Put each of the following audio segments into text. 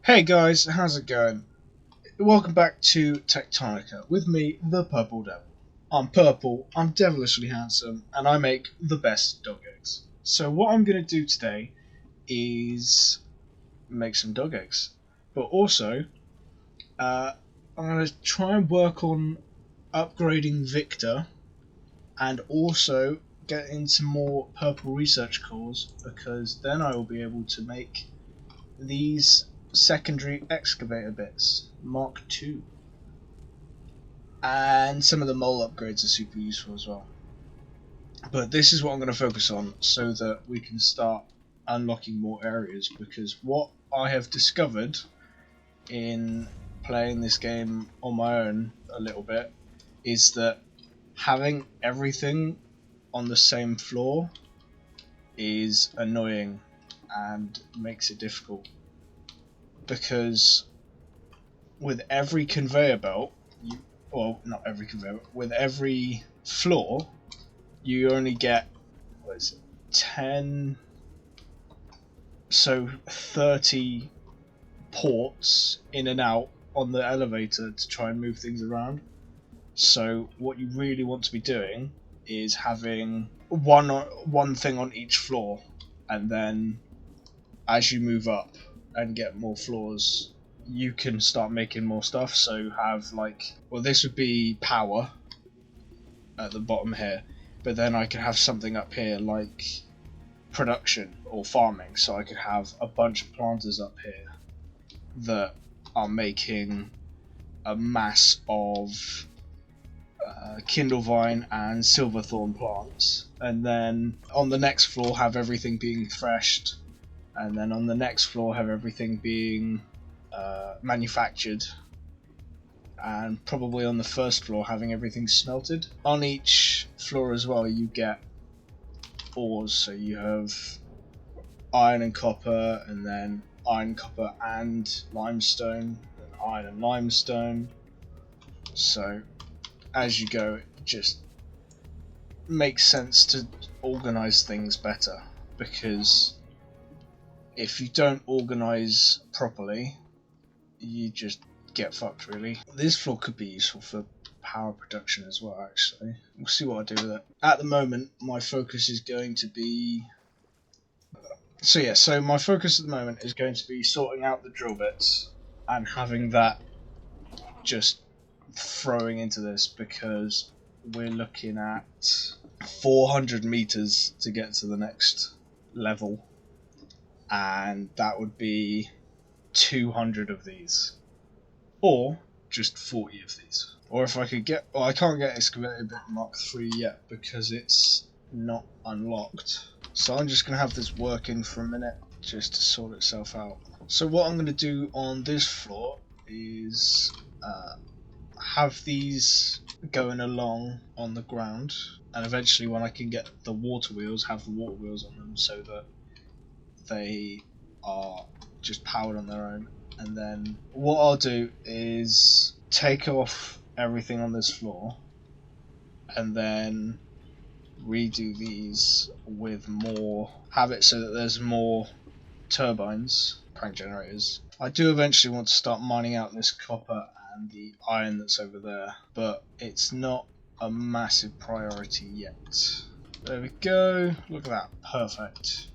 Hey guys, how's it going? Welcome back to Techtonica with me, the Purple Devil. I'm purple, I'm devilishly handsome, and I make the best dog eggs. So what I'm going to do today is make some dog eggs. But also, I'm going to try and work on upgrading Victor and also get into more purple research cores, because then I will be able to make these secondary excavator bits, Mark II. And some of the mole upgrades are super useful as well. But this is what I'm going to focus on so that we can start unlocking more areas, because what I have discovered in playing this game on my own a little bit is that having everything on the same floor is annoying and makes it difficult, because with every conveyor belt, well, not every conveyor belt, with every floor, you only get, what is it, 10, so 30 ports in and out on the elevator to try and move things around. So what you really want to be doing is having one thing on each floor, and then as you move up and get more floors, you can start making more stuff. So have like, well, this would be power at the bottom here, but then I could have something up here like production or farming, so I could have a bunch of planters up here that are making a mass of kindlevine and silverthorn plants, and then on the next floor have everything being threshed, and then on the next floor have everything being manufactured, and probably on the first floor having everything smelted. On each floor as well you get ores, so you have iron and copper, and then iron, copper and limestone, and iron and limestone. So as you go, it just makes sense to organize things better, because if you don't organize properly, you just get fucked, really. This floor could be useful for power production as well, actually. We'll see what I do with it. At the moment, my focus is going to be... So my focus at the moment is going to be sorting out the drill bits and having that just throwing into this, because we're looking at 400 meters to get to the next level, and that would be 200 of these, or just 40 of these. Or if I could get, well, I can't get excavator bit Mark III yet because it's not unlocked, so I'm just going to have this working for a minute just to sort itself out. So what I'm going to do on this floor is have these going along on the ground, and eventually when I can get the water wheels, have the water wheels on them so that they are just powered on their own. And then what I'll do is take off everything on this floor and then redo these with more, have it so that there's more turbines, crank generators. I do eventually want to start mining out this copper and the iron that's over there, but it's not a massive priority yet. There we go, look at that, perfect.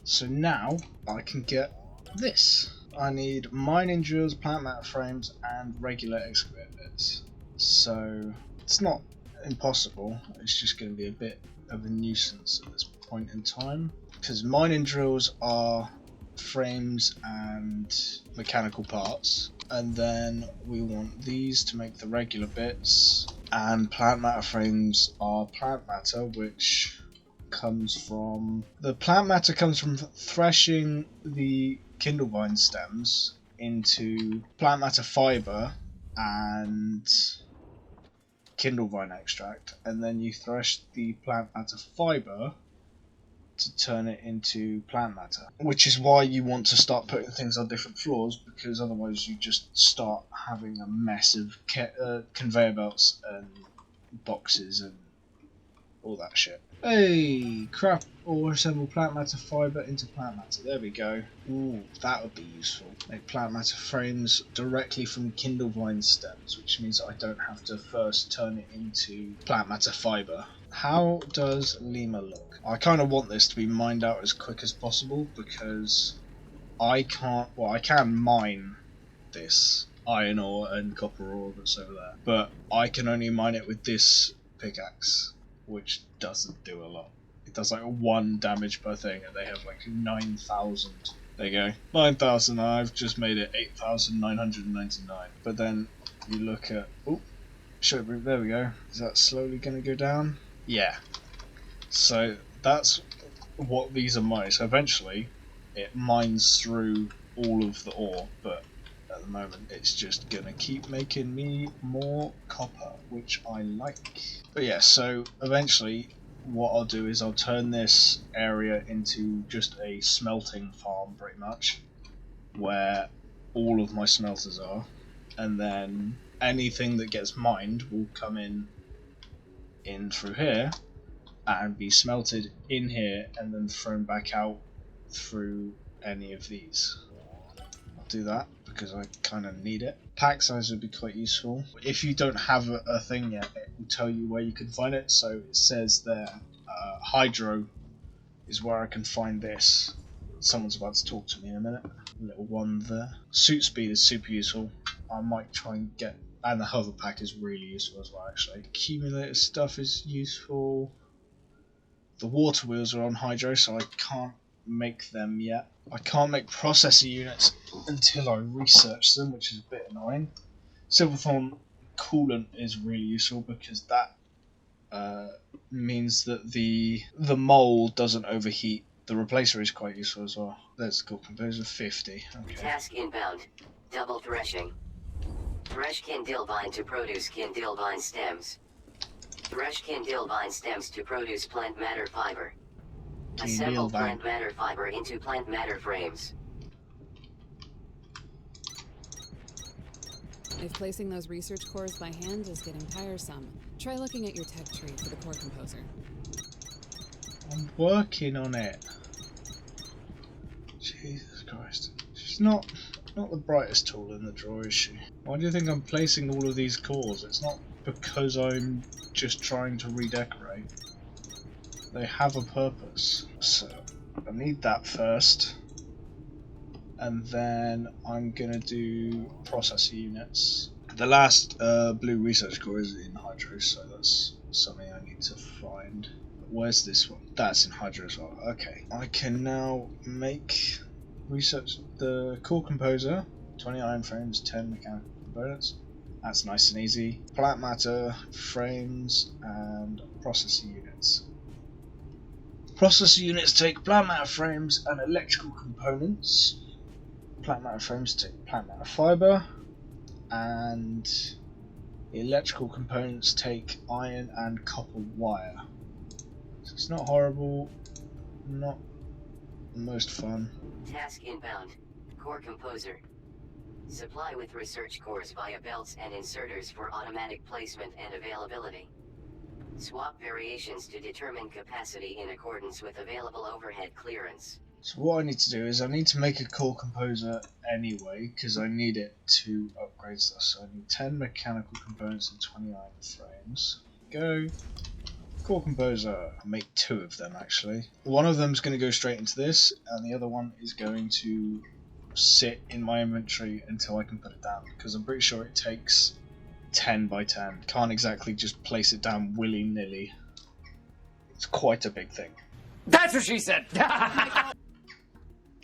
So now I can get this. I need mining drills, plant matter frames, and regular excavator bits. So it's not impossible, it's just going to be a bit of a nuisance at this point in time, because mining drills are frames and mechanical parts, and then we want these to make the regular bits, and plant matter frames are plant matter, which comes from, the plant matter comes from threshing the kindlevine stems into plant matter fiber and kindlevine extract, and then you thresh the plant matter fiber to turn it into plant matter, which is why you want to start putting things on different floors, because otherwise you just start having a mess of conveyor belts and boxes and all that shit. Hey, craft or assemble plant matter fibre into plant matter. There we go. Ooh, that would be useful. Make plant matter frames directly from kindlevine stems, which means I don't have to first turn it into plant matter fibre. How does Lima look? I kind of want this to be mined out as quick as possible because I can't. Well, I can mine this iron ore and copper ore that's over there, but I can only mine it with this pickaxe, which doesn't do a lot. It does like 1 damage per thing, and they have like 9,000. There you go, 9,000. I've just made it 8,999. But then you look at there we go. Is that slowly going to go down? Yeah. So that's what these are mined. So eventually, it mines through all of the ore, but at the moment it's just gonna keep making me more copper, which I like. But yeah, so eventually what I'll do is I'll turn this area into just a smelting farm pretty much, where all of my smelters are, and then anything that gets mined will come in through here and be smelted in here and then thrown back out through any of these. I'll do that because I kind of need it. Pack size would be quite useful. If you don't have a thing yet, it will tell you where you can find it. So it says there, hydro is where I can find this. Someone's about to talk to me in a minute. A little one there. Suit speed is super useful. I might try and get, and the hover pack is really useful as well actually. Accumulator stuff is useful. The water wheels are on hydro, so I can't make them yet. I can't make processor units until I research them, which is a bit annoying. Silverthorn coolant is really useful because that means that the mole doesn't overheat. The replacer is quite useful as well. Let's go composure 50. Okay. Task inbound. Double threshing. Thresh kindlevine to produce kindlevine stems. Thresh kindlevine stems to produce plant matter fiber. Assemble plant matter fiber into plant matter frames. If placing those research cores by hand is getting tiresome, try looking at your tech tree for the core composer. I'm working on it. Jesus Christ. She's not the brightest tool in the drawer, is she? Why do you think I'm placing all of these cores? It's not because I'm just trying to redecorate. They have a purpose. So I need that first, and then I'm gonna do processor units. The last blue research core is in hydro, so that's something I need to find. Where's this one? That's in hydro as well. Okay, I can now make research the core composer. 20 iron frames, 10 mechanical components. That's nice and easy. Plant matter frames and processor units. Processor units take plant matter frames and electrical components. Plant matter frames take plant matter fiber, and the electrical components take iron and copper wire. So it's not horrible, not the most fun. Task inbound. Core composer. Supply with research cores via belts and inserters for automatic placement and availability. Swap variations to determine capacity in accordance with available overhead clearance. So what I need to do is I need to make a core composer anyway, because I need it to upgrade stuff. So I need 10 mechanical components and 20 iron frames. Go. Core composer. I'll make 2 of them actually. One of them is going to go straight into this, and the other one is going to sit in my inventory until I can put it down, because I'm pretty sure it takes 10 by 10. Can't exactly just place it down willy-nilly. It's quite a big thing. That's what she said!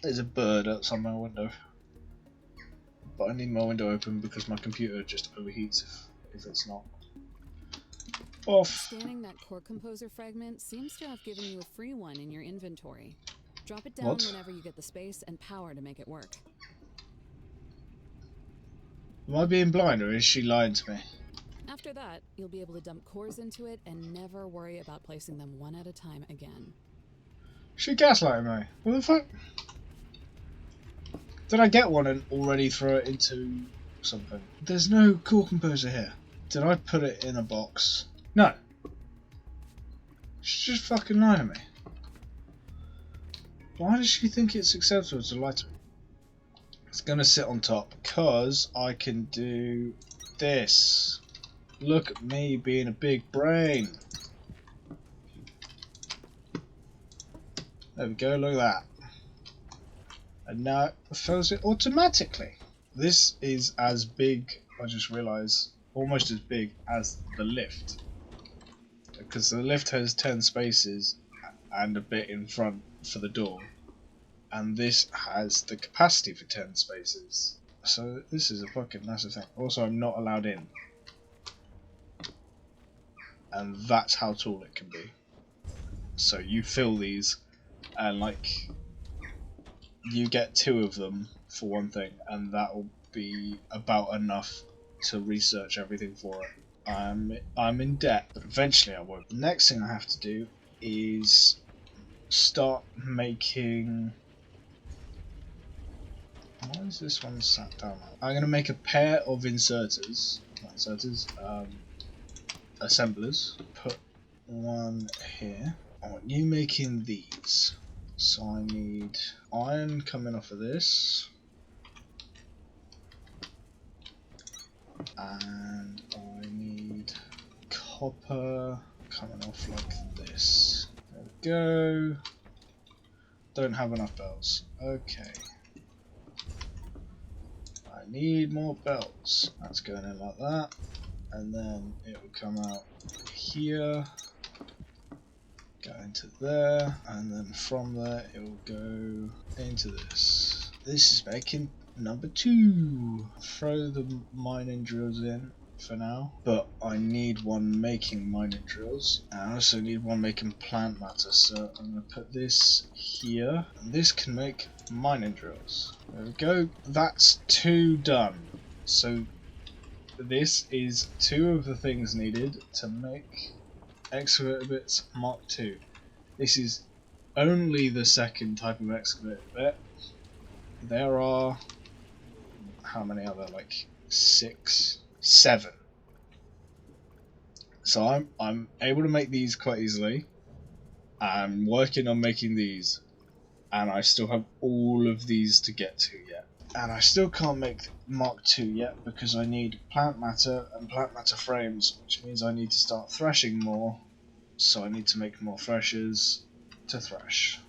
There's a bird outside my window. But I need my window open because my computer just overheats if it's not. Off. Scanning that core composer fragment seems to have given you a free one in your inventory. Drop it down What? whenever you get the space and power to make it work. Am I being blind or is she lying to me? After that, you'll be able to dump cores into it and never worry about placing them one at a time again. She gaslighting me. What the fuck? Did I get one and already throw it into something? There's no core composer here. Did I put it in a box? No. She's just fucking lying to me. Why does she think it's acceptable to lie to me? It's gonna sit on top because I can do this. Look at me being a big brain. There we go, look at that. And now it fills it automatically. This is as big, I just realised, almost as big as the lift. Because the lift has 10 spaces and a bit in front for the door. And this has the capacity for 10 spaces. So this is a fucking massive thing. Also, I'm not allowed in. And that's how tall it can be. So you fill these and like you get 2 of them for one thing, and that will be about enough to research everything for it. I'm in debt, but eventually I won't. The next thing I have to do is start making. Why is this one sat down? I'm going to make a pair of assemblers. Put one here. I want you making these. So I need iron coming off of this. And I need copper coming off like this. There we go. Don't have enough belts. Okay. I need more belts. That's going in like that. And then it will come out here. Go into there. And then from there it will go into this. This is making number 2. Throw the mining drills in for now, but I need one making mining drills, and I also need one making plant matter, so I'm going to put this here, and this can make mining drills. There we go, that's 2 done. So this is 2 of the things needed to make excavator bits Mark II. This is only the second type of excavator bit. There are, how many are there? Like 6, 7. So I'm able to make these quite easily. I'm working on making these, and I still have all of these to get to yet. And I still can't make Mark II yet because I need plant matter and plant matter frames, which means I need to start threshing more. So I need to make more threshers to thresh.